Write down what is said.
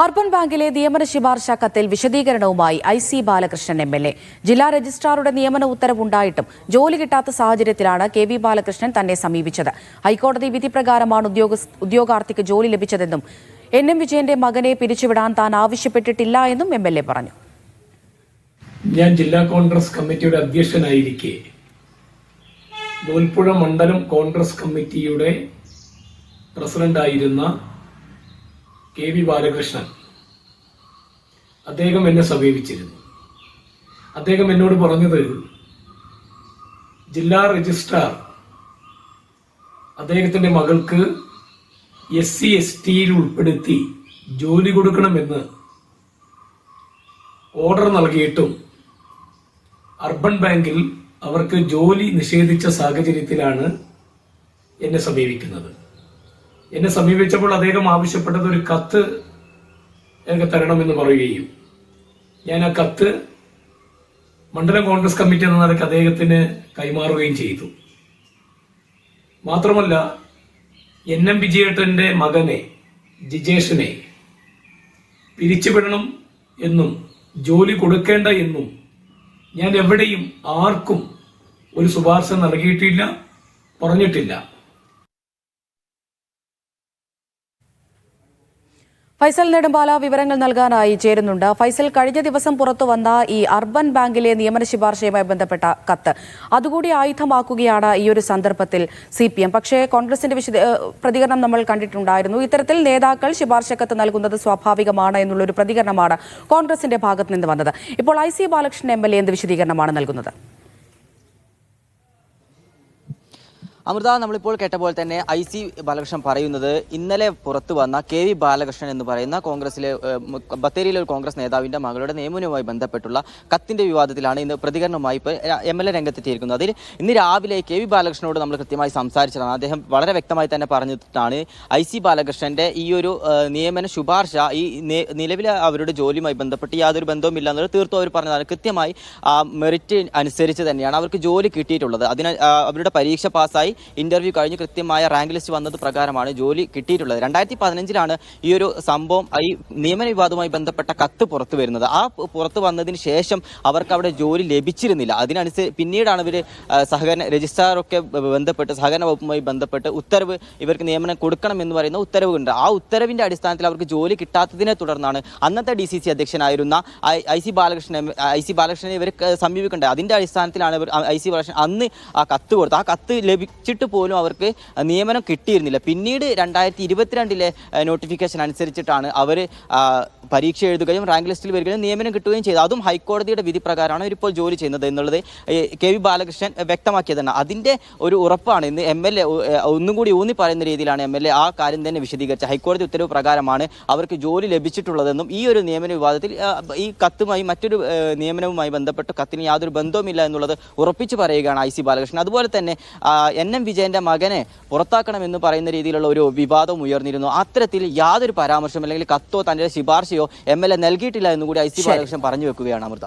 Urban ബാങ്കിലെ നിയമന ശുപാർശ കത്തിൽ വിശദീകരണവുമായി IC ബാലകൃഷ്ണൻ MLA. ജില്ലാ രജിസ്ട്രാറുടെ നിയമന ഉത്തരവുണ്ടായിട്ടും ജോലി കിട്ടാത്ത സാഹചര്യത്തിലാണ് KV ബാലകൃഷ്ണൻ തന്നെ സമീപിച്ചത്. ഹൈക്കോടതി വിധി പ്രകാരമാണ് ഉദ്യോഗാർത്ഥിക്ക് ജോലി ലഭിച്ചതെന്നും NM വിജയന്റെ മകനെ പിരിച്ചുവിടാൻ താൻ ആവശ്യപ്പെട്ടിട്ടില്ല എന്നും MLA പറഞ്ഞു. ഞാൻ ജില്ലാ കോൺഗ്രസ് കമ്മിറ്റിയുടെ അധ്യക്ഷനായിരിക്കെ നൂൽപ്പുഴ മണ്ഡലം കോൺഗ്രസ് കമ്മിറ്റിയുടെ പ്രസിഡന്റായിരുന്ന KV ബാലകൃഷ്ണൻ അദ്ദേഹം എന്നെ സമീപിച്ചിരുന്നു. അദ്ദേഹം എന്നോട് പറഞ്ഞത് ജില്ലാ രജിസ്ട്രാർ അദ്ദേഹത്തിന്റെ മകൾക്ക് SC/ST ഉൾപ്പെടുത്തി ജോലി കൊടുക്കണമെന്ന് ഓർഡർ നൽകിയിട്ടും അർബൻ ബാങ്കിൽ അവർക്ക് ജോലി നിഷേധിച്ച സാഹചര്യത്തിലാണ് എന്നെ സമീപിക്കുന്നത്. എന്നെ സമീപിച്ചപ്പോൾ അദ്ദേഹം ആവശ്യപ്പെട്ടത് ഒരു കത്ത് എനിക്ക് തരണമെന്ന് പറയുകയും ഞാൻ ആ കത്ത് മണ്ഡലം കോൺഗ്രസ് കമ്മിറ്റി എന്ന നിലയ്ക്ക് അദ്ദേഹത്തിന് കൈമാറുകയും ചെയ്തു. മാത്രമല്ല NM വിജയേട്ടന്റെ മകനെ ജിജേഷിനെ പിരിച്ചുവിടണം എന്നും ജോലി കൊടുക്കേണ്ട എന്നും ഞാൻ എവിടെയും ആർക്കും ഒരു ശുപാർശ നൽകിയിട്ടില്ല, പറഞ്ഞിട്ടില്ല. ഫൈസൽ നെടുമ്പാല വിവരങ്ങൾ നൽകാനായി ചേരുന്നുണ്ട്. ഫൈസൽ, കഴിഞ്ഞ ദിവസം പുറത്തു വന്ന ഈ അർബൻ ബാങ്കിലെ നിയമന ശുപാർശയുമായി ബന്ധപ്പെട്ട കത്ത് അതുകൂടി ആയുധമാക്കുകയാണ് ഈ ഒരു സന്ദർഭത്തിൽ CPM. പക്ഷേ കോൺഗ്രസിന്റെ പ്രതികരണം നമ്മൾ കണ്ടിട്ടുണ്ടായിരുന്നു. ഇത്തരത്തിൽ നേതാക്കൾ ശുപാർശ കത്ത് നൽകുന്നത് സ്വാഭാവികമാണ് എന്നുള്ളൊരു പ്രതികരണമാണ് കോൺഗ്രസിന്റെ ഭാഗത്ത് നിന്ന് വന്നത്. ഇപ്പോൾ IC ബാലകൃഷ്ണൻ MLA എന്ത് വിശദീകരണമാണ് നൽകുന്നത്? അമൃത, നമ്മളിപ്പോൾ കേട്ട പോലെ തന്നെ IC ബാലകൃഷ്ണൻ പറയുന്നത് ഇന്നലെ പുറത്തു വന്ന KV ബാലകൃഷ്ണൻ എന്ന് പറയുന്ന കോൺഗ്രസിലെ ബത്തേരിയിലെ ഒരു കോൺഗ്രസ് നേതാവിന്റെ മകളുടെ നിയമനവുമായി ബന്ധപ്പെട്ടുള്ള കത്തിന്റെ വിവാദത്തിലാണ് ഇന്ന് പ്രതികരണവുമായി ഇപ്പോൾ MLA രംഗത്തെത്തിയിരിക്കുന്നത്. അതിൽ ഇന്ന് രാവിലെ KV ബാലകൃഷ്ണനോട് നമ്മൾ കൃത്യമായി സംസാരിച്ചതാണ്. അദ്ദേഹം വളരെ വ്യക്തമായി തന്നെ പറഞ്ഞിട്ടാണ് IC ബാലകൃഷ്ണന്റെ ഈ ഒരു നിയമന ശുപാർശ ഈ നിലവിലെ അവരുടെ ജോലിയുമായി ബന്ധപ്പെട്ട് യാതൊരു ബന്ധവുമില്ല എന്നുള്ളത് തീർത്തും അവർ പറഞ്ഞതാണ്. കൃത്യമായി മെറിറ്റ് അനുസരിച്ച് തന്നെയാണ് അവർക്ക് ജോലി കിട്ടിയിട്ടുള്ളത്. അതിന് അവരുടെ പരീക്ഷ പാസ്സായി ഇന്റർവ്യൂ കഴിഞ്ഞ് കൃത്യമായ റാങ്ക് ലിസ്റ്റ് വന്നത് പ്രകാരമാണ് ജോലി കിട്ടിയിട്ടുള്ളത്. 2015 ഈ ഒരു സംഭവം ഈ നിയമന വിവാദവുമായി ബന്ധപ്പെട്ട കത്ത് പുറത്തു വരുന്നത്. ആ പുറത്തു വന്നതിന് ശേഷം അവർക്ക് അവിടെ ജോലി ലഭിച്ചിരുന്നില്ല. അതിനനുസരിച്ച് പിന്നീടാണ് ഇവർ സഹകരണ രജിസ്ട്രാറൊക്കെ ബന്ധപ്പെട്ട് സഹകരണ വകുപ്പുമായി ബന്ധപ്പെട്ട് ഉത്തരവ് ഇവർക്ക് നിയമനം കൊടുക്കണം എന്ന് പറയുന്ന ഉത്തരവുണ്ട്. ആ ഉത്തരവിന്റെ അടിസ്ഥാനത്തിൽ അവർക്ക് ജോലി കിട്ടാത്തതിനെ തുടർന്നാണ് അന്നത്തെ DCC അധ്യക്ഷനായിരുന്ന IC ബാലകൃഷ്ണനെ ഇവർ സമീപിക്കേണ്ടത്. അതിന്റെ അടിസ്ഥാനത്തിലാണ് ഇവർ IC ബാലകൃഷ്ണൻ അന്ന് ആ കത്ത് കൊടുത്തത്. ആ കത്ത് ലഭിച്ചിട്ട് പോലും അവർക്ക് നിയമനം കിട്ടിയിരുന്നില്ല. പിന്നീട് 2022 നോട്ടിഫിക്കേഷൻ അനുസരിച്ചിട്ടാണ് അവർ പരീക്ഷ എഴുതുകയും റാങ്ക് ലിസ്റ്റിൽ വരികയും നിയമനം കിട്ടുകയും ചെയ്തത്. അതും ഹൈക്കോടതിയുടെ വിധി പ്രകാരമാണ് ഇവരിപ്പോൾ ജോലി ചെയ്യുന്നത് എന്നുള്ളത് KV ബാലകൃഷ്ണൻ വ്യക്തമാക്കിയതാണ്. അതിന്റെ ഒരു ഉറപ്പാണ് ഇന്ന് MLA ഒന്നും കൂടി ഊന്നി പറയുന്ന രീതിയിലാണ് MLA ആ കാര്യം തന്നെ വിശദീകരിച്ചത്. ഹൈക്കോടതി ഉത്തരവ് പ്രകാരമാണ് അവർക്ക് ജോലി ലഭിച്ചിട്ടുള്ളതെന്നും ഈ ഒരു നിയമന വിവാദത്തിൽ ഈ കത്തുമായി മറ്റൊരു നിയമനവുമായി ബന്ധപ്പെട്ട് കത്തിന് യാതൊരു ബന്ധവുമില്ല എന്നുള്ളത് ഉറപ്പിച്ചു പറയുകയാണ് IC ബാലകൃഷ്ണൻ. അതുപോലെ തന്നെ NM വിജയന്റെ മകനെ പുറത്താക്കണമെന്ന് പറയുന്ന രീതിയിലുള്ള ഒരു വിവാദം ഉയർന്നിരുന്നു. അത്തരത്തിൽ യാതൊരു പരാമർശം അല്ലെങ്കിൽ കത്തോ തന്റെ ശുപാർശയോ MLA നൽകിയിട്ടില്ല എന്നുകൂടി IC ബാലകൃഷ്ണൻ പറഞ്ഞു വെക്കുകയാണ്. അമൃത.